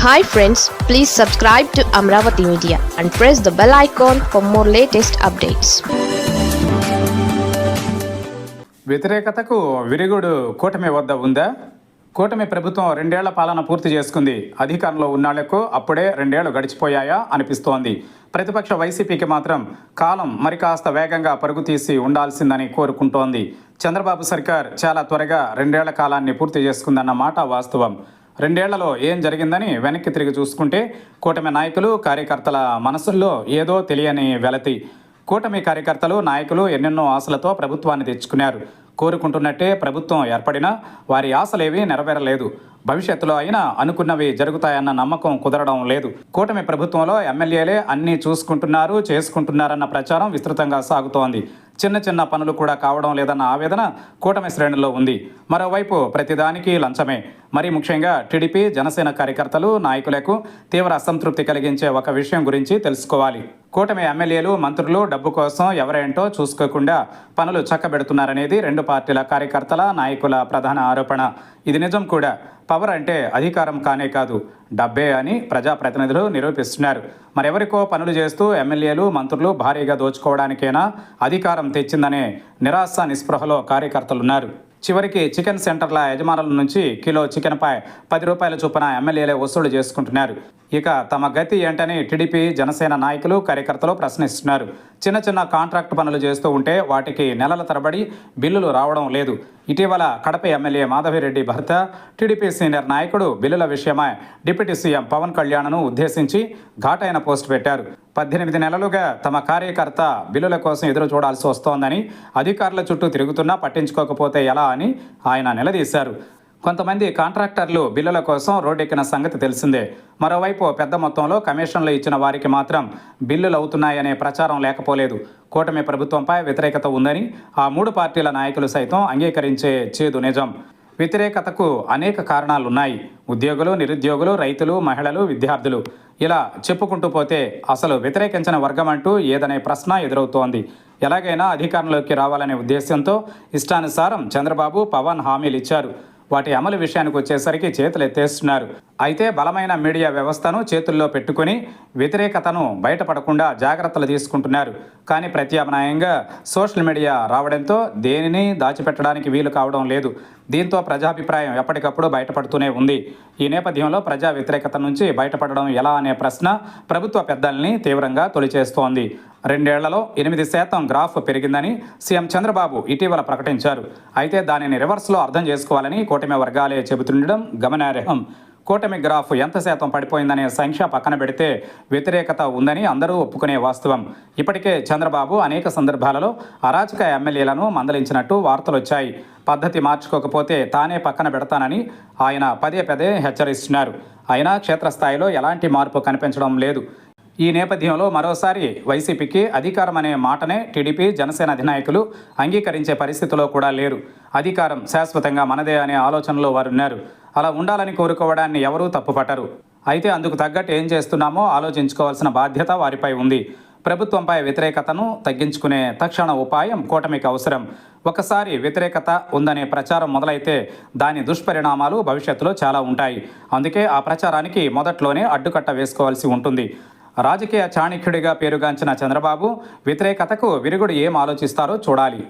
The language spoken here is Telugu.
Hi friends, please subscribe to Amravati Media and press the bell icon for more latest updates. వ్యతిరేకతకు విరుగుడు కూటమి వద్ద ఉందా? కూటమి ప్రభుత్వం 2 ఏళ్ల పాలన పూర్తి చేసుకుంది. అధికారంలో ఉన్నాళ్లకు అప్పుడే 2 ఏళ్లు గడిచిపోయాయా అనిపిస్తోంది. ప్రతిపక్ష వైసీపీకి మాత్రం కాలం మరి కాస్త వేగంగా పరుగు తీసి ఉండాల్సిందని కోరుకుంటోంది. చంద్రబాబు సర్కార్ చాలా త్వరగా 2 ఏళ్ల కాలాన్ని పూర్తి చేసుకుందన్న మాట వాస్తవం. 2 ఏళ్లలో ఏం జరిగిందని వెనక్కి తిరిగి చూసుకుంటే కూటమి నాయకులు కార్యకర్తల మనసుల్లో ఏదో తెలియని వెలతి. కూటమి కార్యకర్తలు నాయకులు ఎన్నెన్నో ఆశలతో ప్రభుత్వాన్ని తెచ్చుకున్నారు. కోరుకుంటున్నట్టే ప్రభుత్వం ఏర్పడినా వారి ఆశలేవీ నెరవేరలేదు. భవిష్యత్తులో అయినా అనుకున్నవి జరుగుతాయన్న నమ్మకం కుదరడం లేదు. కూటమి ప్రభుత్వంలో ఎమ్మెల్యేలే అన్నీ చూసుకుంటున్నారు, చేసుకుంటున్నారన్న ప్రచారం విస్తృతంగా సాగుతోంది. చిన్న చిన్న పనులు కూడా కావడం లేదన్న ఆవేదన కూటమి శ్రేణుల్లో ఉంది. మరోవైపు ప్రతిదానికి లంచమే. మరీ ముఖ్యంగా టీడీపీ జనసేన కార్యకర్తలు నాయకులకు తీవ్ర అసంతృప్తి కలిగించే ఒక విషయం గురించి తెలుసుకోవాలి. కూటమి ఎమ్మెల్యేలు మంత్రులు డబ్బు కోసం ఎవరేంటో చూసుకోకుండా పనులు చక్కబెడుతున్నారనేది 2 పార్టీల కార్యకర్తల నాయకుల ప్రధాన ఆరోపణ. ఇది నిజం కూడా. పవర్ అంటే అధికారం కానే కాదు, డబ్బే అని ప్రజాప్రతినిధులు నిరూపిస్తున్నారు. మరెవరికో పనులు చేస్తూ ఎమ్మెల్యేలు మంత్రులు భారీగా దోచుకోవడానికైనా అధికారం తెచ్చిందనే నిరాశ నిస్పృహలో కార్యకర్తలున్నారు. చివరికి చికెన్ సెంటర్ల యజమానుల నుంచి కిలో చికెన్పై 10 రూపాయల చొప్పున ఎమ్మెల్యేలే వసూలు చేసుకుంటున్నారు. ఇక తమ గతి ఏంటని టీడీపీ జనసేన నాయకులు కార్యకర్తలు ప్రశ్నిస్తున్నారు. చిన్న చిన్న కాంట్రాక్ట్ పనులు చేస్తూ ఉంటే వాటికి నెలల తరబడి బిల్లులు రావడం లేదు. ఇటీవల కడప ఎమ్మెల్యే మాధవిరెడ్డి భర్త టీడీపీ సీనియర్ నాయకుడు బిల్లుల విషయమై డిప్యూటీ సీఎం పవన్ కళ్యాణ్ను ఉద్దేశించి ఘాటైన పోస్ట్ పెట్టారు. 18 నెలలుగా తమ కార్యకర్త బిల్లుల కోసం ఎదురు చూడాల్సి వస్తోందని, అధికారుల చుట్టూ తిరుగుతున్నా పట్టించుకోకపోతే ఎలా అని ఆయన నిలదీశారు. కొంతమంది కాంట్రాక్టర్లు బిల్లుల కోసం రోడ్డెక్కిన సంగతి తెలిసిందే. మరోవైపు పెద్ద మొత్తంలో కమిషన్లు ఇచ్చిన వారికి మాత్రం బిల్లులు అవుతున్నాయనే ప్రచారం లేకపోలేదు. కూటమి ప్రభుత్వంపై వ్యతిరేకత ఉందని ఆ 3 పార్టీల నాయకులు సైతం అంగీకరించే చేదు నిజం. వ్యతిరేకతకు అనేక కారణాలున్నాయి. ఉద్యోగులు, నిరుద్యోగులు, రైతులు, మహిళలు, విద్యార్థులు, ఇలా చెప్పుకుంటూ పోతే అసలు వ్యతిరేకించిన వర్గం అంటూ ఏదనే ప్రశ్న ఎదురవుతోంది. ఎలాగైనా అధికారంలోకి రావాలనే ఉద్దేశంతో ఇష్టానుసారం చంద్రబాబు, పవన్ హామీలు ఇచ్చారు. వాటి అమలు విషయానికి వచ్చేసరికి చేతులు ఎత్తేస్తున్నారు. అయితే బలమైన మీడియా వ్యవస్థను చేతుల్లో పెట్టుకుని వ్యతిరేకతను బయటపడకుండా జాగ్రత్తలు తీసుకుంటున్నారు. కానీ ప్రత్యామ్నాయంగా సోషల్ మీడియా రావడంతో దేనిని దాచిపెట్టడానికి వీలు కావడం లేదు. దీంతో ప్రజాభిప్రాయం ఎప్పటికప్పుడు బయటపడుతూనే ఉంది. ఈ నేపథ్యంలో ప్రజా వ్యతిరేకత నుంచి బయటపడడం ఎలా అనే ప్రశ్న ప్రభుత్వ పెద్దల్ని తీవ్రంగా తొలిచేస్తోంది. 2 ఏళ్లలో 8% గ్రాఫ్ పెరిగిందని సీఎం చంద్రబాబు ఇటీవల ప్రకటించారు. అయితే దానిని రివర్స్లో అర్థం చేసుకోవాలని కూటమి వర్గాలే చెబుతుండడం గమనార్హం. కూటమి గ్రాఫ్ ఎంత శాతం పడిపోయిందనే సంఖ్య పక్కన పెడితే వ్యతిరేకత ఉందని అందరూ ఒప్పుకునే వాస్తవం. ఇప్పటికే చంద్రబాబు అనేక సందర్భాలలో అరాచక ఎమ్మెల్యేలను మందలించినట్టు వార్తలొచ్చాయి. పద్ధతి మార్చుకోకపోతే తానే పక్కన పెడతానని ఆయన పదే పదే హెచ్చరిస్తున్నారు. అయినా క్షేత్రస్థాయిలో ఎలాంటి మార్పు కనిపించడం లేదు. ఈ నేపథ్యంలో మరోసారి వైసీపీకి అధికారం అనే మాటనే టీడీపీ జనసేన అధినాయకులు అంగీకరించే పరిస్థితిలో కూడా లేరు. అధికారం శాశ్వతంగా మనదే అనే ఆలోచనలో వారున్నారు. అలా ఉండాలని కోరుకోవడాన్ని ఎవరూ తప్పుపట్టరు. అయితే అందుకు తగ్గట్టు ఏం చేస్తున్నామో ఆలోచించుకోవాల్సిన బాధ్యత వారిపై ఉంది. ప్రభుత్వంపై వ్యతిరేకతను తగ్గించుకునే తక్షణ ఉపాయం కూటమికి అవసరం. ఒకసారి వ్యతిరేకత ఉందనే ప్రచారం మొదలైతే దాని దుష్పరిణామాలు భవిష్యత్తులో చాలా ఉంటాయి. అందుకే ఆ ప్రచారానికి మొదట్లోనే అడ్డుకట్ట వేసుకోవాల్సి ఉంటుంది. రాజకీయ చాణక్యుడిగా పేరుగాంచిన చంద్రబాబు వ్యతిరేకతకు విరుగుడు ఏం ఆలోచిస్తారో చూడాలి.